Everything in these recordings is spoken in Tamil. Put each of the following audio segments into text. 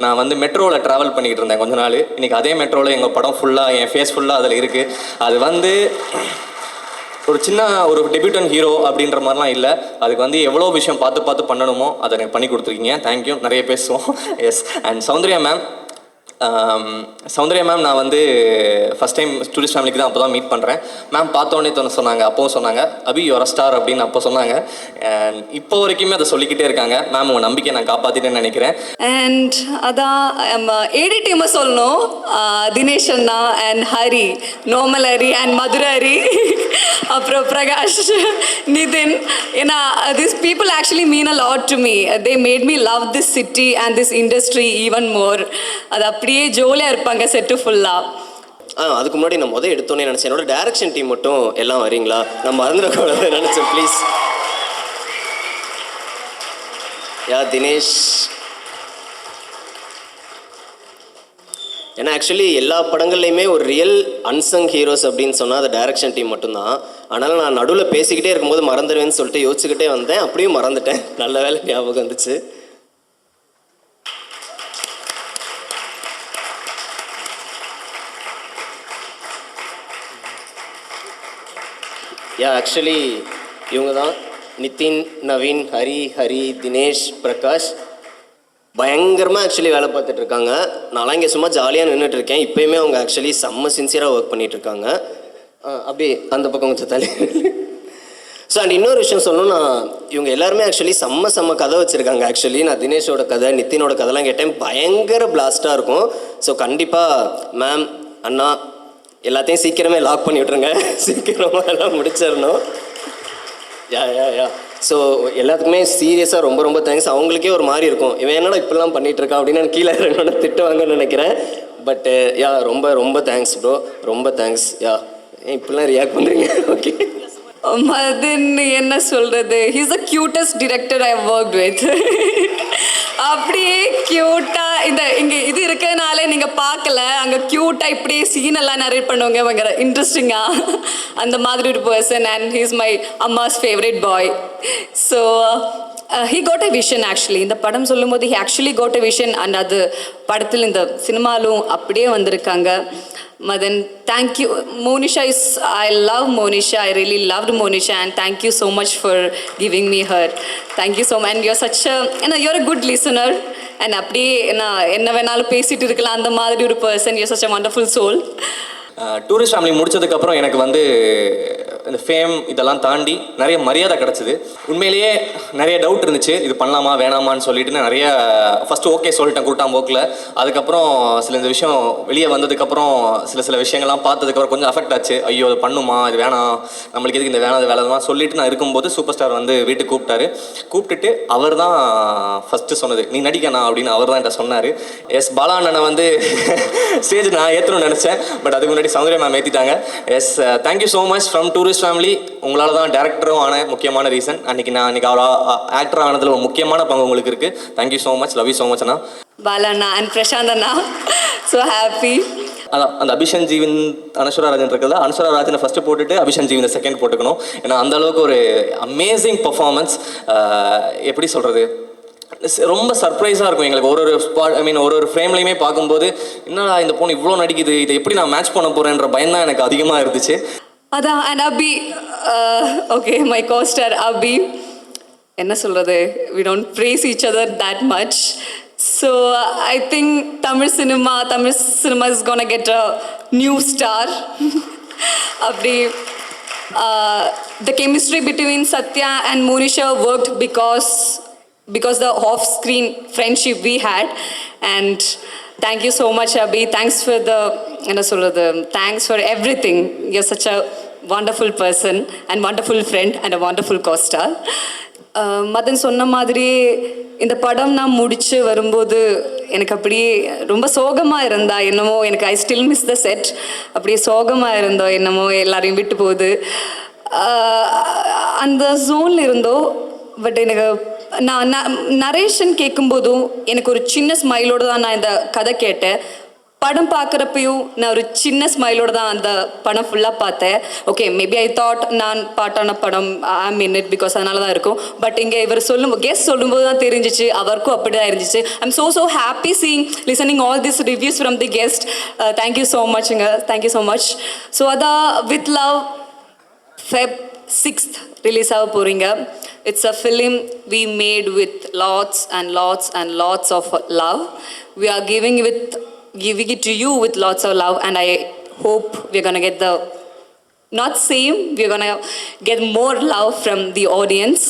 நான் வந்து மெட்ரோவில் ட்ராவல் பண்ணிக்கிட்டு இருந்தேன் கொஞ்ச நாள். இன்றைக்கி அதே மெட்ரோவில் எங்கள் படம் ஃபுல்லாக, என் ஃபேஸ் ஃபுல்லாக அதில் இருக்குது. அது வந்து ஒரு சின்ன ஒரு டெபியூட்டன் ஹீரோ அப்படின்ற மாதிரிலாம் இல்லை. அதுக்கு வந்து எவ்வளோ விஷயம் பார்த்து பார்த்து பண்ணணுமோ அதை எனக்கு பண்ணி கொடுத்துருக்கீங்க. தேங்க்யூ. நிறைய பேசுவோம். Yes. And Soundarya ma'am, Soundarya ma'am நான் வந்து ஃபஸ்ட் டைம் டூரிஸ்ட் ஃபேமிலிக்கு தான் அப்போ தான் மீட் பண்ணுறேன். மேம் பார்த்தோன்னே சொன்னாங்க, அப்போவும் சொன்னாங்க, அபி யுவர் ஸ்டார் அப்படின்னு அப்போ சொன்னாங்க. அண்ட் இப்போ வரைக்குமே அதை சொல்லிக்கிட்டே இருக்காங்க. மேம் உங்கள் நம்பிக்கை நான் காப்பாற்றிட்டேன்னு நினைக்கிறேன். அண்ட் அதான் ஏடி டீமை சொல்லணும், தினேஷ் அண்ணா and Hari, normal Hari and Madurai Hari, அப்புறம் பிரகாஷ், நிதின். ஏன்னா this people actually mean a lot to me. They made me love this city and this industry even more. அது அப்படியே ஜோலியாக இருப்பாங்க செட்டு ஃபுல்லாக. அதுக்கு முன்னாடி நான் எடுத்தோன்னே நினச்சேன், என்னோட டேரக்ஷன் டீம் மட்டும் எல்லாம் வரீங்களா, நான் மறந்துடக்கூடாது நினச்சேன், ப்ளீஸ். யா தினேஷ். ஏன்னா ஆக்சுவலி எல்லா படங்கள்லையுமே ஒரு ரியல் அன்சங் ஹீரோஸ் அப்படின்னு சொன்னால் அது டைரக்ஷன் டீம் மட்டும்தான். அதனால் நான் நடுவில் பேசிக்கிட்டே இருக்கும்போது மறந்துடுவேன்னு சொல்லிட்டு யோசிச்சுக்கிட்டே வந்தேன். அப்படியும் மறந்துட்டேன். நல்ல வேலை ஞாபகம் வந்துச்சு. ஆக்சுவலி இவங்க தான் நிதின், நவீன், ஹரி, தினேஷ், பிரகாஷ். பயங்கரமாக ஆக்சுவலி வேலை பார்த்துட்ருக்காங்க. நான்லாம் இங்கே சும்மா ஜாலியாக நின்றுட்டுருக்கேன். இப்போயுமே அவங்க ஆக்சுவலி செம்ம சின்சியராக ஒர்க் பண்ணிகிட்ருக்காங்க. அப்படி அந்த பக்கம் கொஞ்சம் தள்ளி. ஸோ அண்ட் இன்னொரு விஷயம் சொல்லணும்னா, இவங்க எல்லாருமே ஆக்சுவலி செம்ம கதை வச்சுருக்காங்க. ஆக்சுவலி நான் தினேஷோட கதை, நிதினோட கதைலாம் கேட்டேன். பயங்கர பிளாஸ்ட்டாக இருக்கும். ஸோ கண்டிப்பாக மேம், அண்ணா எல்லாத்தையும் சீக்கிரமே லாக் பண்ணி விட்ருங்க. சீக்கிரமாக எல்லாம் முடிச்சிடணும். யா ஸோ எல்லாத்துக்குமே சீரியஸாக ரொம்ப தேங்க்ஸ். அவங்களுக்கே ஒரு மாதிரி இருக்கும், இவன் என்னடா இப்படிலாம் பண்ணிகிட்ருக்கான் அப்படின்னு நான் கீழே என்னோட திட்டுவாங்கன்னு நினைக்கிறேன். பட் ரொம்ப தேங்க்ஸ் ப்ரோ, ரொம்ப தேங்க்ஸ். இப்படிலாம் ரியாக்ட் பண்ணுறீங்க. ஓகே. மதன் என்ன சொல்கிறது, he's the cutest director I worked with. அப்படியே க்யூட்டாக இங்கே இது இருக்கிறதுனால நீங்கள் பார்க்கல, அங்கே க்யூட்டாக இப்படியே சீனெல்லாம் நரேட் பண்ணுவாங்க, பயங்கர இன்ட்ரெஸ்டிங்காக அந்த மாதிரி ஒரு person. And he's my அம்மாஸ் favourite bye. So he got a vision actually. இந்த படம் சொல்லும்போது he actually got a vision. And அது படத்தில் இந்த சினிமாலும் அப்படியே வந்திருக்காங்க. Madan, thank you. Monisha I love Monisha. I really loved Monisha, and thank you so much for giving me her. Thank you so much. And you're such a, you're a good listener. And அப்படியே என்ன வேணாலும் பேசிட்டு இருக்கலாம், அந்த மாதிரி ஒரு person. you're such a wonderful soul. Tourist family முடிச்சதுக்கப்புறம் எனக்கு வந்து இந்த ஃபேம் இதெல்லாம் தாண்டி நிறைய மரியாதை கிடச்சிது. உண்மையிலேயே நிறைய டவுட் இருந்துச்சு, இது பண்ணலாமா வேணாமான்னு சொல்லிட்டு. நிறைய ஃபஸ்ட்டு ஓகே சொல்லிட்டேன் கூட்டாம் போக்கில். அதுக்கப்புறம் இந்த விஷயம் வெளியே வந்ததுக்கப்புறம் சில விஷயங்கள்லாம் பார்த்ததுக்கப்புறம் கொஞ்சம் அஃபெக்ட் ஆச்சு. ஐயோ அது பண்ணுமா, இது வேணாம், நம்மளுக்கு எதுக்கு இந்த வேணாத வேலைலாம் சொல்லிட்டு நான் இருக்கும்போது சூப்பர் ஸ்டார் வந்து வீட்டுக்கு கூப்பிட்டுட்டு அவர் தான் ஃபஸ்ட்டு சொன்னது, நீ நடிக்கணா அப்படின்னு அவர் தான் என்கிட்ட சொன்னார். எஸ் பாலா அண்ணனை வந்து ஸ்டேஜ் நான் ஏற்றணும்னு நினச்சேன். பட் அதுக்கு முன்னாடி சௌந்தர்யா மேம் ஏற்றிட்டாங்க. Yes, thank you so much from Tourist Family. உங்களால் தான் டேரக்டரும் ஆன முக்கியமான ரீசன். அன்றைக்கி அவர் ஆக்டர் ஆனதில் ஒரு முக்கியமான பங்கு உங்களுக்கு இருக்குது. Thank you so much, love you so much அண்ணா. பாலா அண்ணா அண்ட் பிரசாந்த் அண்ணா, ஸோ ஹாப்பி. அதான் அந்த அபிஷன் ஜீவன் அனுஸ்வரா ராஜன் இருக்கிறது, அனுஸ்வரா ராஜனை ஃபஸ்ட்டு போட்டுட்டு அபிஷன் ஜீவன் செகண்ட் போட்டுக்கணும். ஏன்னா அந்த அளவுக்கு ஒரு அமேசிங் பர்ஃபார்மன்ஸ். எப்படி சொல்கிறது, ரொம்ப சர்ப்ரைஸாக இருக்கும் எங்களுக்கு. ஒரு ஃப்ரேம்லையுமே பார்க்கும்போது என்னடா இந்த பொண்ணு இவ்வளோ நடிக்குது, இதை எப்படி நான் மேட்ச் பண்ண போகிறேன்ற பயம் தான் எனக்கு அதிகமாக இருந்துச்சு. அதான். And Abhi, okay, my costar Abhi, என்ன சொல்கிறது, we don't praise each other that much. So I think Tamil cinema is gonna get a new star. அப்படி the chemistry between Satya and Monisha worked because the off-screen friendship we had. And thank you so much Abhi, thanks for thanks for everything. You're such a wonderful person and wonderful friend and a wonderful co-star. Madan சொன்ன மாதிரி இந்த படம் நான் முடிச்சு வரும்போது எனக்கு அப்படியே ரொம்ப சோகமாக இருந்தா என்னமோ, எனக்கு I still miss the set. அப்படியே சோகமாக இருந்தோ என்னமோ, எல்லாரையும் விட்டு போகுது அந்த ஜோனில் இருந்தோ. பட் எனக்கு நான் நரேஷன் கேட்கும்போதும் எனக்கு ஒரு சின்ன ஸ்மைலோடு தான் நான் இந்த கதை கேட்டேன். படம் பார்க்குறப்பையும் நான் ஒரு சின்ன ஸ்மைலோட தான் அந்த படம் ஃபுல்லாக பார்த்தேன். ஓகே, மேபி ஐ தாட் நான் பாட்டான படம் ஐம் இன் இட் பிகாஸ் அதனால தான் இருக்கும். பட் இங்கே இவர் கெஸ்ட் சொல்லும்போது தான் தெரிஞ்சிச்சு அவருக்கும் அப்படி தான் இருந்துச்சு. I'm so happy seeing listening all this reviews from the guest. Thank you so மச்ங்க, தேங்க்யூ ஸோ மச். ஸோ அதான் With Love Feb 6th release ஆக போகிறீங்க. It's a film we made with lots and lots and lots of love. We are giving it to you with lots of love, and I hope we're going to get not same, we're going to get more love from the audience.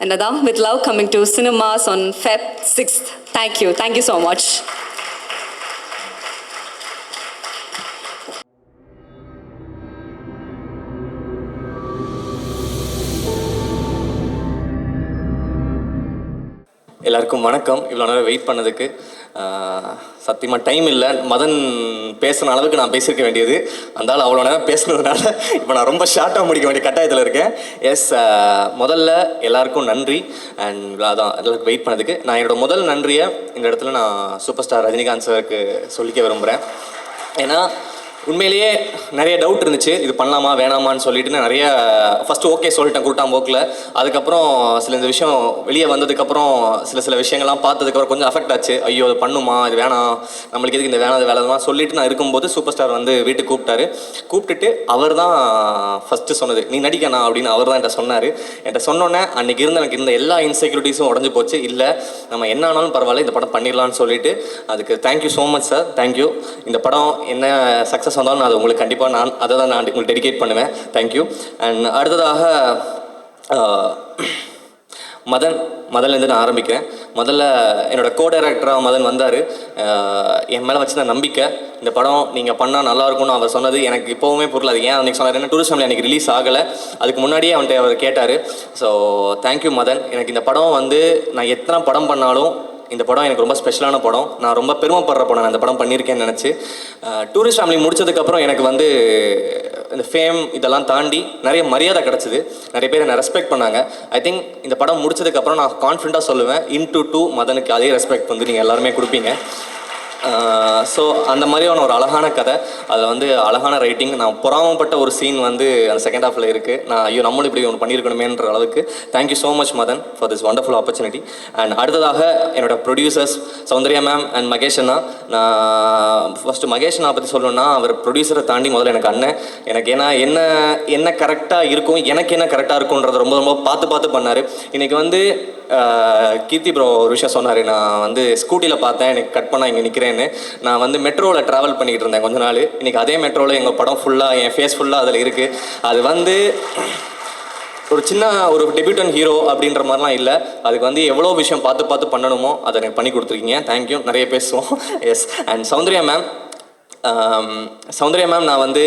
And adha with love coming to cinemas on Feb 6th. Thank you so much. எல்லாருக்கும் வணக்கம். இவ்வளோ நேரம் வெயிட் பண்ணதுக்கு சத்தியமாக டைம் இல்லை. மதன் பேசுன அளவுக்கு நான் பேசியிருக்க வேண்டியது, அந்த அவ்வளோ நேரம் பேசுனதுனால இப்போ நான் ரொம்ப ஷார்ட்டாக முடிக்க வேண்டிய கட்டாயத்தில் இருக்கேன். எஸ், முதல்ல எல்லாருக்கும் நன்றி. அண்ட் அதான் எல்லாருக்கும் வெயிட் பண்ணதுக்கு நான் என்னோடய முதல் நன்றியை இந்த இடத்துல நான் சூப்பர் ஸ்டார் ரஜினிகாந்த் சாருக்கு சொல்லிக்க விரும்புகிறேன். ஏன்னா உண்மையிலேயே நிறைய டவுட் இருந்துச்சு, இது பண்ணலாமா வேணாமான்னு சொல்லிட்டு. நிறைய ஃபஸ்ட்டு ஓகே சொல்லிட்டேன் கூட்டாம்போக்கில். அதுக்கப்புறம் இந்த விஷயம் வெளியே வந்ததுக்கப்புறம் சில விஷயங்கள்லாம் பார்த்ததுக்கப்புறம் கொஞ்சம் அஃபெக்ட் ஆச்சு. ஐயோ அது பண்ணுமா, இது வேணாம், நம்மளுக்கு எதுக்கு இந்த வேணாம் வேலைதான் சொல்லிட்டு நான் இருக்கும்போது சூப்பர் ஸ்டார் வந்து வீட்டுக்கு கூப்பிட்டுட்டு அவர் தான் ஃபஸ்ட்டு சொன்னது, நீ நடிக்கணா அப்படின்னு அவர் தான் என்கிட்ட சொன்னார். என்கிட்ட சொன்னோன்னே அன்றைக்கி எனக்கு இருந்த எல்லா இன்செக்யூரிட்டிஸும் உடஞ்சி போச்சு. இல்லை நம்ம என்ன ஆனாலும் பரவாயில்ல, இந்த படம் பண்ணிடலான்னு சொல்லிட்டு அதுக்கு thank you so much sir. Thank you. இந்த படம் என்ன சக்ஸஸ் வந்தாலும் நான் அது உங்களுக்கு கண்டிப்பாக நான் உங்களுக்கு டெடிகேட் பண்ணுவேன். தேங்க்யூ. அண்ட் அடுத்ததாக மதன்லேருந்து நான் ஆரம்பிக்கிறேன். முதல்ல என்னோடய கோ-டைரக்டராக மதன் வந்தார். என் மேலே வச்சுருந்த நம்பிக்கை, இந்த படம் நீங்கள் பண்ணால் நல்லாயிருக்கும்னு அவர் சொன்னது எனக்கு இப்போவுமே புரியல. அது ஏன் அன்றைக்கி சொன்னார், என்ன டூரிஸ்ட் ஃபேமிலி அன்றைக்கி ரிலீஸ் ஆகலை, அதுக்கு முன்னாடியே அவன்கிட்ட அவர் கேட்டார். So thank you Madan. எனக்கு இந்த படம் வந்து நான் எத்தனை படம் பண்ணாலும் இந்த படம் எனக்கு ரொம்ப ஸ்பெஷலான படம். நான் ரொம்ப பெருமைப்படுற படம் நான் இந்த படம் பண்ணியிருக்கேன்னு நினச்சி. டூரிஸ்ட் ஃபேமிலி முடிச்சதுக்கப்புறம் எனக்கு வந்து இந்த ஃபேம் இதெல்லாம் தாண்டி நிறைய மரியாதை கிடச்சிது. நிறைய பேர் என்னை ரெஸ்பெக்ட் பண்ணாங்க. ஐ திங்க் இந்த படம் முடிச்சதுக்கப்புறம் நான் கான்ஃபிடண்ட்டாக சொல்லுவேன், இன்டு மதனுக்கு அதே ரெஸ்பெக்ட் வந்து நீங்கள் எல்லாருமே கொடுப்பீங்க. ஸோ அந்த மாதிரியான ஒரு அழகான கதை, அதில் வந்து அழகான ரைட்டிங். நான் பொறாமப்பட்ட ஒரு சீன் வந்து அந்த செகண்ட் ஹாஃபில் இருக்குது. நான் ஐயோ நம்மளும் இப்படி ஒன்று பண்ணியிருக்கணுமேன்ற அளவுக்கு thank you so much Madhan for this wonderful opportunity. And அடுத்ததாக என்னோடய producers Soundarya ma'am and Mahesh அண்ணா. நான் ஃபஸ்ட்டு மகேஷ் அண்ணா பற்றி சொல்லணுன்னா, அவர் ப்ரொடியூசரை தாண்டி முதல்ல எனக்கு அண்ணன். எனக்கு ஏன்னா என்ன கரெக்டாக இருக்கும், எனக்கு என்ன கரெக்டாக இருக்கும்ன்றதை ரொம்ப பார்த்து பண்ணார். இன்றைக்கி வந்து கீர்த்தி ப்ரோ ஒரு விஷயம் சொன்னார், நான் வந்து ஸ்கூட்டியில் பார்த்தேன், எனக்கு கட் பண்ணால் இங்கே நிற்கிறேன்னு. நான் வந்து மெட்ரோவில் ட்ராவல் பண்ணிக்கிட்டு இருந்தேன் கொஞ்ச நாள். இன்றைக்கி அதே மெட்ரோவில் எங்கள் படம் ஃபுல்லாக, என் ஃபேஸ் ஃபுல்லாக அதில் இருக்குது. அது வந்து ஒரு சின்ன ஒரு டெபியூட்டன் ஹீரோ அப்படின்ற மாதிரிலாம் இல்லை. அதுக்கு வந்து எவ்வளோ விஷயம் பார்த்து பண்ணணுமோ அதை எனக்கு பண்ணி கொடுத்துருக்கீங்க. தேங்க்யூ. நிறைய பேசுவோம். எஸ். அண்ட் சௌந்தர்யா மேம் நான் வந்து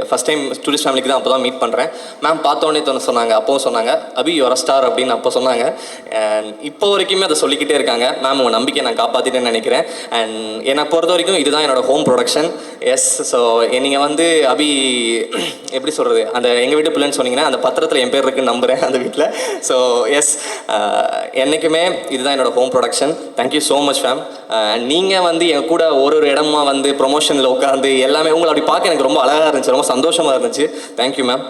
ஃபஸ்ட் டைம் டூரிஸ்ட் ஃபேமிலிக்கு தான் அப்போ தான் மீட் பண்ணுறேன். மேம் பார்த்தோன்னே சொன்னாங்க, அப்போவும் சொன்னாங்க, அபி யுவர் ஸ்டார் அப்படின்னு அப்போ சொன்னாங்க. அண்ட் இப்போ வரைக்குமே அதை சொல்லிக்கிட்டே இருக்காங்க. மேம் உங்கள் நம்பிக்கை நான் காப்பாற்றிட்டேன்னு நினைக்கிறேன். அண்ட் என்னை பொறுத்த வரைக்கும் இதுதான் என்னோடய ஹோம் ப்ரொடக்ஷன். எஸ். ஸோ நீங்கள் வந்து அபி எப்படி சொல்கிறது, அந்த எங்கள் வீட்டு பிள்ளைன்னு சொன்னீங்கன்னா அந்த பத்திரத்தில் என் பேர் இருக்குன்னு நம்புகிறேன் அந்த வீட்டில். ஸோ எஸ், என்றைக்குமே இதுதான் என்னோடய home production. Thank you so much ma'am. நீங்கள் வந்து என் கூட ஒரு இடமா வந்து ப்ரொமோஷனில் உட்காந்து எல்லாமே உங்களை அப்படி பார்க்க எனக்கு ரொம்ப அழகாக இருந்துச்சு, ரொம்ப சந்தோஷமாக இருந்துச்சு. Thank you ma'am.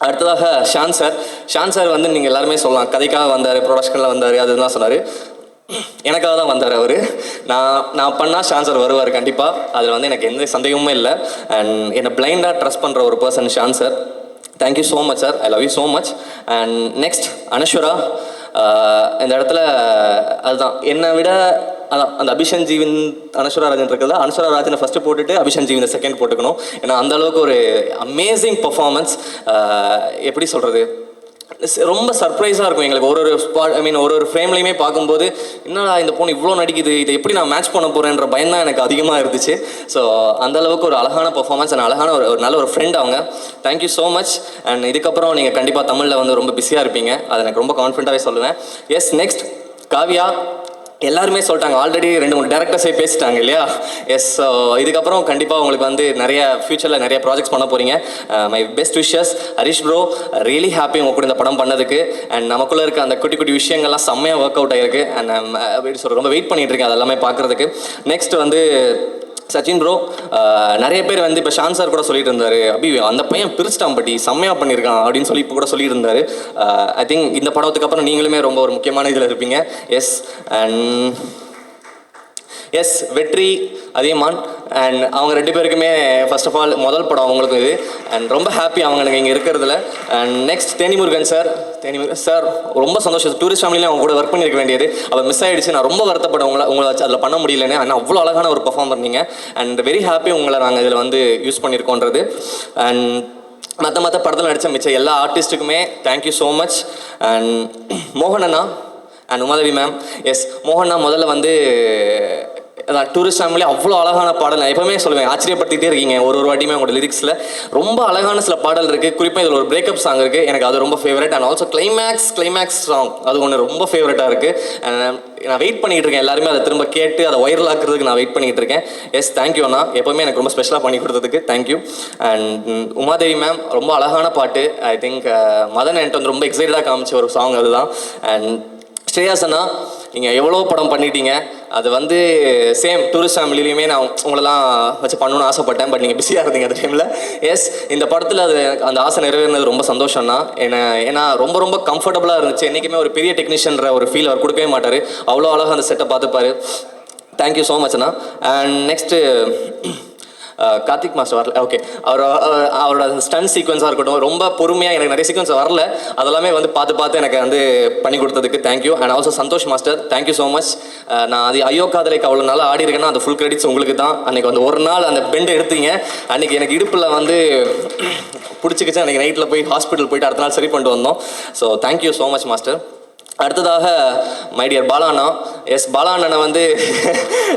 அடுத்ததாக ஷான் சார் வந்து நீங்கள் எல்லாருமே சொல்லலாம், கதைக்காக வந்தார், ப்ரொடக்ஷனில் வந்தார், அதுதான் சொன்னார். எனக்காக தான் வந்தார் அவர். நான் பண்ணால் ஷான் சார் வருவார் கண்டிப்பாக, அதில் வந்து எனக்கு எந்த சந்தேகமுமே இல்லை. அண்ட் என்னை பிளைண்டாக ட்ரஸ்ட் பண்ணுற ஒரு person Shaan sir. Thank you so much sir, I love you so much. And next Anaswara. இந்த இடத்துல அதுதான் என்னை விட அதான் அந்த அபிஷன் ஜீவின் அனஸ்வரா ராஜன் இருக்கிறதா, அனஸ்வரா ராஜனை ஃபஸ்ட்டு போட்டுட்டு அபிஷன் ஜீவின் செகண்ட் போட்டுக்கணும். ஏன்னா அந்தளவுக்கு ஒரு அமேசிங் பர்ஃபார்மன்ஸ். எப்படி சொல்கிறது, ரொம்ப சர்ப்ரைஸாக இருக்கும் எங்களுக்கு. ஒரு ஸ்பாட் ஒரு ஃப்ரேம்லையுமே பார்க்கும்போது என்னடா இந்த பொண்ணு இவ்வளோ நடிக்குது, இதை எப்படி நான் மேட்ச் பண்ண போகிறேன்ற பயம் தான் எனக்கு அதிகமாக இருந்துச்சு. ஸோ அந்தளவுக்கு ஒரு அழகான பர்ஃபார்மன்ஸ் அண்ட் அழகான ஒரு நல்ல ஒரு ஃப்ரெண்ட் அவங்க. Thank you so much. அண்ட் இதுக்கப்புறம் நீங்கள் கண்டிப்பாக தமிழில் வந்து ரொம்ப பிஸியாக இருப்பீங்க, அதை எனக்கு ரொம்ப கான்ஃபிடண்ட்டாகவே சொல்லுவேன். எஸ். நெக்ஸ்ட் காவ்யா. எல்லாருமே சொல்லிட்டாங்க, ஆல்ரெடி 2-3 டேரக்டர்ஸே பேசிட்டாங்க இல்லையா. எஸ். ஸோ இதுக்கப்புறம் கண்டிப்பாக உங்களுக்கு வந்து நிறைய ஃப்யூச்சரில் நிறைய ப்ராஜெக்ட்ஸ் பண்ண போகிறீங்க. My best wishes. Harish bro, really happy உங்க கூட இந்த படம் பண்ணதுக்கு. அண்ட் நமக்குள்ளே இருக்க அந்த குட்டி விஷயங்கள்லாம் செம்மையாக ஒர்க் அவுட் ஆகிருக்கு. அண்ட் எப்படி சொல்கிற ரொம்ப வெயிட் பண்ணிகிட்டு இருக்கேன் அதெல்லாமே பார்க்குறதுக்கு. நெக்ஸ்ட் வந்து சச்சின் ப்ரோ, நிறைய பேர் வந்து இப்போ ஷான் சார் கூட சொல்லிட்டு இருந்தாரு, அபி அந்த பையன் பிரிச்சிட்டான் பட்டி செம்மையாக பண்ணியிருக்கான் அப்படின்னு சொல்லி இப்போ கூட சொல்லிட்டு இருந்தாரு. ஐ திங்க் இந்த படத்துக்கு அப்புறம் நீங்களுமே ரொம்ப ஒரு முக்கியமான இதில் இருப்பீங்க. எஸ் அண்ட் எஸ் வெற்றி அதியமான் அண்ட் அவங்க ரெண்டு பேருக்குமே ஃபர்ஸ்ட் ஆஃப் ஆல் முதல் படம் அவங்களுக்கு இது. அண்ட் ரொம்ப ஹாப்பி அவங்க எனக்கு இங்கே இருக்கிறதுல. And next Thenimurugan sir. Thenimurugan sir ரொம்ப சந்தோஷம். டூரிஸ்ட் ஃபேமிலியில் அவங்க கூட ஒர்க் பண்ணியிருக்க வேண்டியது அவர் மிஸ் ஆகிடுச்சு. நான் ரொம்ப வருத்தப்பட்டேன் உங்களை வச்சு அதில் பண்ண முடியலன்னு. ஆனால் அவ்வளோ அழகான ஒரு பர்ஃபார்ம் பண்ணீங்க. அண்ட் வெரி ஹாப்பி உங்களை நாங்கள் இதில் வந்து யூஸ் பண்ணியிருக்கோன்றது. அண்ட் மற்ற படத்தில் நடித்த மிச்சம் எல்லா ஆர்டிஸ்ட்டுக்குமே தேங்க்யூ ஸோ மச். அண்ட் மோகன் அண்ணா அண்ட் உமாதேவி மேம். எஸ் மோகன்னா முதல்ல வந்து டூரிஸ்ட் ஃபேமிலி அவ்வளோ அழகான பாடல் நான் எப்பவுமே சொல்லுவேன், ஆச்சரியப்படுத்திகிட்டே இருக்கீங்க ஒரு வாட்டியுமே உங்களோட லிரிக்ஸில். ரொம்ப அழகான சில பாடல் இருக்குது. குறிப்பாக இதில் ஒரு பிரேக்கப் சாங் இருக்குது, எனக்கு அது ரொம்ப favourite. And also climax song அது ஒன்று ரொம்ப ஃபேவரட்டாக இருக்குது. நான் வெயிட் பண்ணிகிட்டு இருக்கேன், எல்லாருமே அதை திரும்ப கேட்டு அதை வைரல் ஆக்குறதுக்கு நான் வெயிட் பண்ணிகிட்டு இருக்கேன். எஸ் தேங்க்யூ அண்ணா, எப்போவுமே எனக்கு ரொம்ப ஸ்பெஷலாக பண்ணி கொடுத்ததுக்கு தேங்க்யூ. அண்ட் உமாதேவி மேம் ரொம்ப அழகான பாட்டு. ஐ திங்க் மதன் என்கிட்ட வந்து ரொம்ப எக்ஸைட்டடாக காமிச்ச ஒரு சாங் அதுதான். அண்ட் ஸ்ரேயாஸ் அண்ணா, நீங்கள் எவ்வளோ படம் பண்ணிட்டீங்க. அது வந்து சேம் டூரிஸ்ட் ஃபேமிலிலையுமே நான் உங்களெல்லாம் வச்சு பண்ணணும்னு ஆசைப்பட்டேன். பட் நீங்கள் பிஸியாக இருந்தீங்க அந்த டைமில். எஸ் இந்த படத்தில் அது அந்த ஆசை நிறைவேறினது ரொம்ப சந்தோஷம்னா. ஏன்னா ரொம்ப கம்ஃபர்டபுளாக இருந்துச்சு. என்றைக்குமே ஒரு பெரிய டெக்னீஷியன்ற ஒரு ஃபீல் அவர் கொடுக்கவே மாட்டார். அவ்வளோ அழகாக அந்த செட்டை பார்த்துப்பாரு. தேங்க்யூ ஸோ மச் அண்ணா. அண்ட் நெக்ஸ்ட்டு கார்த்திக் மாஸ்டர் வரல. ஓகே, அவரோட ஸ்டன் சீக்வன்ஸாக இருக்கட்டும், ரொம்ப பொறுமையாக எனக்கு நிறைய சீக்வன்ஸ் வரல, அதெல்லாமே வந்து பார்த்து எனக்கு வந்து பண்ணி கொடுத்ததுக்கு thank you. And also Santhosh master thank you so much. நான் அது ஐயோ காதலைக்கு அவ்வளோ நாள் ஆடி இருக்கேன்னா அந்த ஃபுல் கிரெடிட்ஸ் உங்களுக்கு தான். அன்றைக்கி வந்து ஒரு நாள் அந்த பெண்டை எடுத்தீங்க, அன்றைக்கி எனக்கு இடுப்பில் வந்து பிடிச்சிக்கிச்சு. அன்றைக்கி நைட்டில் போய் ஹாஸ்பிட்டல் போயிட்டு அடுத்த நாள் சரி பண்ணிட்டு வந்தோம். So thank you so much master. அடுத்ததாக மை டியர் பாலாண்ணா. எஸ் பாலாண்ணனை வந்து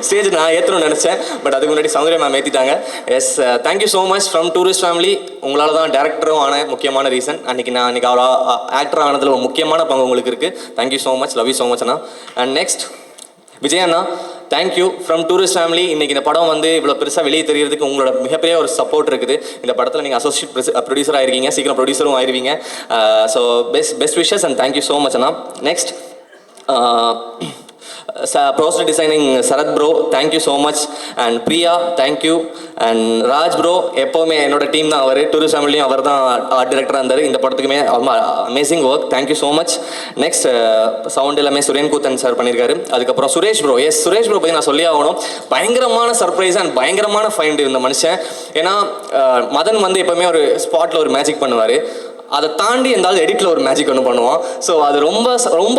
ஸ்டேஜ் நான் ஏற்றணும்னு நினச்சேன், பட் அதுக்கு முன்னாடி சௌந்தர்யா மேம் ஏற்றிட்டாங்க. Yes thank you so much from Tourist Family. உங்களால் தான் டேரக்டரும் ஆன முக்கியமான ரீசன். அன்றைக்கி அவர் ஆக்டர் ஆனதில் ஒரு முக்கியமான பங்கு உங்களுக்கு இருக்குது. Thank you so much, love you so much அண்ணா. And next Vijay Anna, thank you from Tourist family. இன்றைக்கி இந்த படம் வந்து இவ்வளோ பெருசாக வெளியே தெரியறதுக்கு உங்களோட மிகப்பெரிய ஒரு சப்போர்ட் இருக்குது. இந்த படத்தில் நீங்கள் அசோசியேட் ப்ரொடியூசர் ஆயிருக்கீங்க, சீக்கிரம் ப்ரொடியூசரும் ஆயிருவீங்க. So best wishes and thank you so much அண்ணா. Next poster designing Sarath bro, thank you so much. And Priya thank you. And Raj bro எப்போவுமே என்னோட டீம் தான். அவர் டூரிஸ்ட் ஃபேமிலியும் அவர் தான் ஆர்ட் டைரக்டராக இருந்தார். இந்த படத்துக்குமே amazing work, thank you so much. Next sound எல்லாமே சுரேன் கூத்தன் சார் பண்ணியிருக்காரு. அதுக்கப்புறம் Suresh bro. Yes Suresh bro பற்றி நான் சொல்லி ஆகணும். பயங்கரமான சர்ப்ரைஸ் அண்ட் பயங்கரமான ஃபைண்ட் இந்த மனுஷன். ஏன்னா மதன் வந்து எப்போவுமே ஒரு ஸ்பாட்டில் ஒரு மேஜிக் பண்ணுவார், அதை தாண்டி எந்தாவது எடிட்டில் ஒரு மேஜிக் ஒன்று பண்ணுவான். ஸோ அது ரொம்ப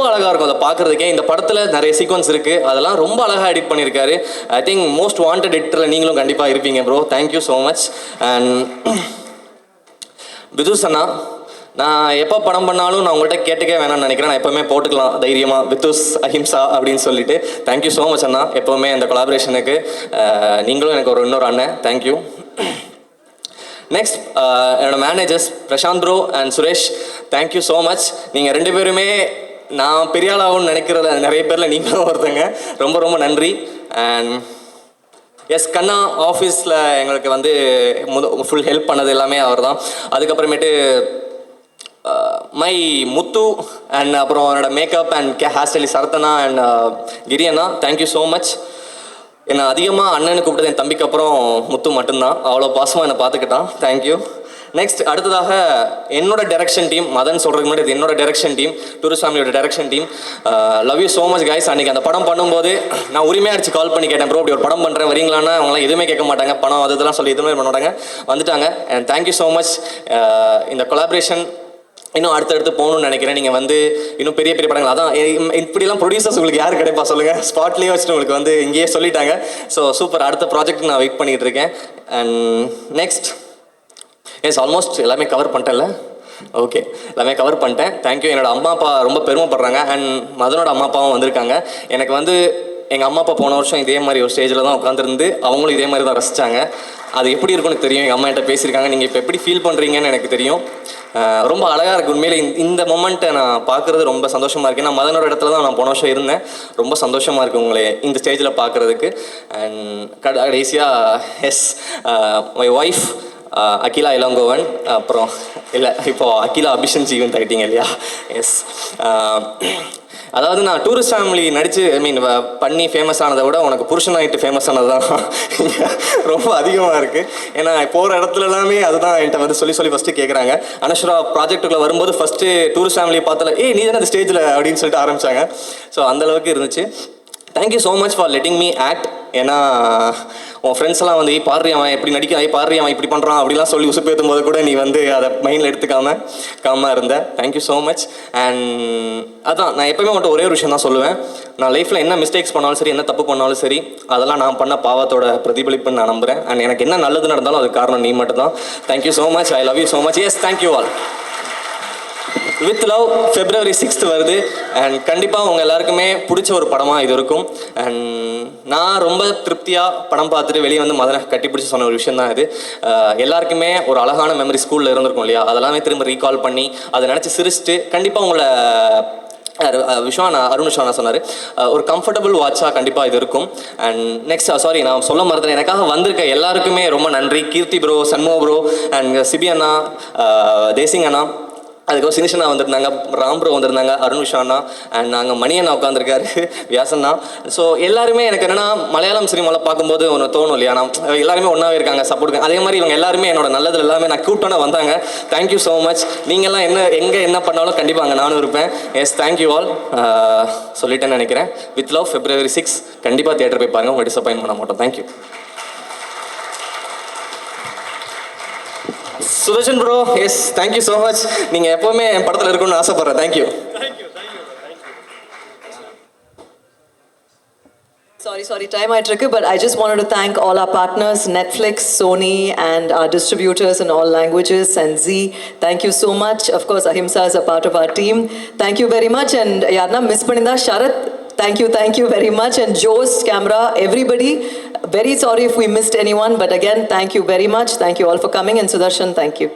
அழகாக இருக்கும் அதை பார்க்குறதுக்கே. இந்த படத்தில் நிறைய சீக்வன்ஸ் இருக்குது, அதெல்லாம் ரொம்ப அழகாக எடிட் பண்ணியிருக்காரு. ஐ திங்க் மோஸ்ட் வாண்டட் எடிட்டரில் நீங்களும் கண்டிப்பாக இருப்பீங்க bro. Thank you so much. And Vidhush அண்ணா, நான் எப்போ படம் பண்ணாலும் நான் உங்கள்கிட்ட கேட்டுக்கே வேணாம்னு நினைக்கிறேன். நான் எப்போவுமே போட்டுக்கலாம் தைரியமாக வித்துஸ் அஹிம்சா அப்படின்னு சொல்லிட்டு. தேங்க்யூ ஸோ மச் அண்ணா எப்போவுமே இந்த கொலாபரேஷனுக்கு. நீங்களும் எனக்கு இன்னொரு அண்ணன், தேங்க்யூ. நெக்ஸ்ட் என்னோட managers Prashanth bro and Suresh, thank you so much. நீங்கள் ரெண்டு பேருமே நான் பெரிய ஆளாகும்னு நினைக்கிறத நிறைய பேரில் நீங்களும் ஒருத்தங்க. ரொம்ப நன்றி. அண்ட் எஸ் கண்ணா ஆஃபீஸில் எங்களுக்கு வந்து ஃபுல் ஹெல்ப் பண்ணது எல்லாமே அவர் தான். அதுக்கப்புறமேட்டு மை முத்து அண்ட் அப்புறம் என்னோட மேக்கப் அண்ட் ஹேர் ஸ்டைலிஸ்ட் சரத்தனா அண்ட் கிரி அண்ணா, தேங்க்யூ ஸோ மச். என்னை அதிகமாக அண்ணனு கூப்பிட்டது என் தம்பிக்கு அப்புறம் முத்து மட்டும்தான். அவ்வளோ பாசமாக என்னை பார்த்துக்கிட்டான், தேங்க்யூ. நெக்ஸ்ட் அடுத்ததாக என்னோட டைரக்ஷன் டீம், மதன் சொல்கிறதுக்கு முன்னாடி என்னோட டைரக்ஷன் டீம், டூரிஸ்ட் ஃபேமிலியோட direction team. Love you so much guys. அன்றைக்கி அந்த படம் பண்ணும்போது நான் உரிமையாக அடிச்சு கால் பண்ணி கேட்டேன், ப்ரோ இப்படி ஒரு படம் பண்ணுறேன் வரீங்களான்னா அவங்களாம் எதுவுமே கேட்க மாட்டாங்க, பணம் அதெல்லாம் சொல்லி எதுவுமே பண்ண மாட்டாங்க, வந்துட்டாங்க. And thank you so much. இந்த கொலாபரேஷன் இன்னும் அடுத்தடுத்து போகணும்னு நினைக்கிறேன். நீங்கள் வந்து இன்னும் பெரிய படங்கள் அதான் இப்படிலாம் ப்ரொடியூசர்ஸ் உங்களுக்கு யார் கிடைப்பா சொல்லுங்கள். ஸ்பாட்லேயே வச்சுட்டு உங்களுக்கு வந்து இங்கேயே சொல்லிட்டாங்க. ஸோ சூப்பர், அடுத்த ப்ராஜெக்ட் நான் வெயிட் பண்ணிகிட்டு இருக்கேன். அண்ட் நெக்ஸ்ட் எஸ் ஆல்மோஸ்ட் எல்லாமே கவர் பண்ணிட்டேன்ல. ஓகே, எல்லாமே கவர் பண்ணிட்டேன். தேங்க்யூ. என்னோடய அம்மா அப்பா ரொம்ப பெருமைப்படுறாங்க. அண்ட் மதனோட அம்மா அப்பாவும் வந்திருக்காங்க. எனக்கு வந்து எங்கள் அம்மா அப்பா போன வருஷம் இதே மாதிரி ஒரு ஸ்டேஜில் தான் உட்காந்துருந்து அவங்களும் இதே மாதிரி தான் ரசித்தாங்க. அது எப்படி இருக்குன்னு தெரியும். எங்கள் அம்மா என்கிட்ட பேசியிருக்காங்க, நீங்கள் இப்போ எப்படி ஃபீல் பண்ணுறீங்கன்னு எனக்கு தெரியும். ரொம்ப அழகாக இருக்குது உண்மையிலே. இந்த மொமெண்ட்டை நான் பார்க்குறது ரொம்ப சந்தோஷமாக இருக்குது. நான் மதனோட இடத்துல தான் நான் போன வருஷம் இருந்தேன். ரொம்ப சந்தோஷமாக இருக்குது உங்களை இந்த ஸ்டேஜில் பார்க்குறதுக்கு. அண்ட் கடைசியாக yes my wife Akila Elangovan, அப்புறம் இல்லை இப்போது அகிலா அபிஷன் ஜீவன் ஆகிட்டீங்க இல்லையா? எஸ். அதாவது நான் டூரிஸ்ட் ஃபேமிலி நடித்து பண்ணி ஃபேமஸ் ஆனதை விட உனக்கு புருஷன் ஆகிட்டு ஃபேமஸ் ஆனது தான் ரொம்ப அதிகமாக இருக்குது. ஏன்னா போகிற இடத்துல எல்லாமே அதுதான் என்கிட்ட வந்து சொல்லி ஃபஸ்ட்டு கேட்குறாங்க. அனஸ்வரா ப்ராஜெக்ட்டுக்குள்ளே வரும்போது ஃபஸ்ட்டு டூரிஸ்ட் ஃபேமிலி பார்த்தால நீ தானே அந்த ஸ்டேஜில் அப்படின்னு சொல்லிட்டு ஆரம்பித்தாங்க. ஸோ அந்தளவுக்கு இருந்துச்சு. Thank you so much for letting me act. ஏன்னா உன் ஃப்ரெண்ட்ஸ் எல்லாம் வந்து பாடுறி அவன் எப்படி நடிக்க, பாடுறி அவன் இப்படி பண்ணுறான் அப்படிலாம் சொல்லி உசுப்பேற்றும் போது கூட நீ வந்து அதை மைண்டில் காமாக இருந்த. Thank you so much. அண்ட் அதான் நான் எப்போயுமே மட்டும் ஒரே ஒரு விஷயம் தான் சொல்லுவேன். நான் லைஃப்பில் என்ன மிஸ்டேக்ஸ் பண்ணாலும் சரி, என்ன தப்பு பண்ணாலும் சரி, அதெல்லாம் நான் பண்ண பாவத்தோட பிரதிபலிப்புன்னு நான் நம்புகிறேன். அண்ட் எனக்கு என்ன நல்லது நடந்தாலும் அதுக்கு காரணம் நீ மட்டும் தான். Thank you so much. I love you so much. Yes, thank you all. With love February 6th வருது. அண்ட் கண்டிப்பாக உங்கள் எல்லாருக்குமே பிடிச்ச ஒரு படமாக இது இருக்கும். அண்ட் நான் ரொம்ப திருப்தியாக படம் பார்த்துட்டு வெளியே வந்து மதனை கட்டி பிடிச்சி சொன்ன ஒரு விஷயம் தான் இது. எல்லாருக்குமே ஒரு அழகான மெமரி ஸ்கூலில் இருந்திருக்கும் இல்லையா? அதெல்லாமே திரும்ப ரீகால் பண்ணி அதை நினச்சி சிரிச்சுட்டு கண்டிப்பாக உங்களை அருண் விஸ்வானா சொன்னார், ஒரு கம்ஃபர்டபுள் வாட்சாக கண்டிப்பாக இது இருக்கும். அண்ட் நெக்ஸ்ட் சாரி நான் சொல்ல மறந்துட்டேன், எனக்காக வந்திருக்க எல்லாருக்குமே ரொம்ப நன்றி. Keerthi bro, Shanmuga bro, and Sibi அண்ணா, தேசிங் அண்ணா, அதுக்கப்புறம் சினிஷனா வந்திருந்தாங்க, ராம் ப்ரோ வந்திருந்தாங்க, அருண் விஷானா, அண்ட் நாங்கள் மணியண்ணா உட்காந்துருக்காரு, வியாசண்ணா. ஸோ எல்லாருமே எனக்கு என்னென்னா மலையாளம் சினிமாவில் பார்க்கும்போது ஒன்று தோணும் இல்லையா, நான் எல்லாருமே ஒன்றாவே இருக்காங்க, சப்போர்ட். அதே மாதிரி இவங்க எல்லாருமே என்னோட நல்லது எல்லாமே நான் கூப்பிட்டோன்னே வந்தாங்க. Thank you so much. நீங்கள்லாம் எங்கே என்ன பண்ணாலும் கண்டிப்பாக அங்கே நானும் இருப்பேன். Yes, thank you all. சொல்லிட்டேன்னு நினைக்கிறேன். வித் லவ் February 6 கண்டிப்பாக தியேட்டர் போய் பாருங்கள், உங்கள் டிசப்பாயின் பண்ண மாட்டோம். Thank you. Sudharshan bro, yes, thank you so much. நீங்கள் எப்போவுமே என் படத்தில் இருக்கணும்னு ஆசைப்பட்றேன். தேங்க்யூ. Sorry, time ஆயிட்டிருக்கு. But I just wanted to thank all our partners, Netflix, Sony, and our distributors in all languages, and Z. Thank you so much. Of course, Ahimsa is a part of our team. Thank you very much. And Yarna miss Paninda, Sharath, thank you very much. And Joe's camera, everybody. Very sorry if we missed anyone, but again, thank you very much. Thank you all for coming. And Sudarshan, thank you.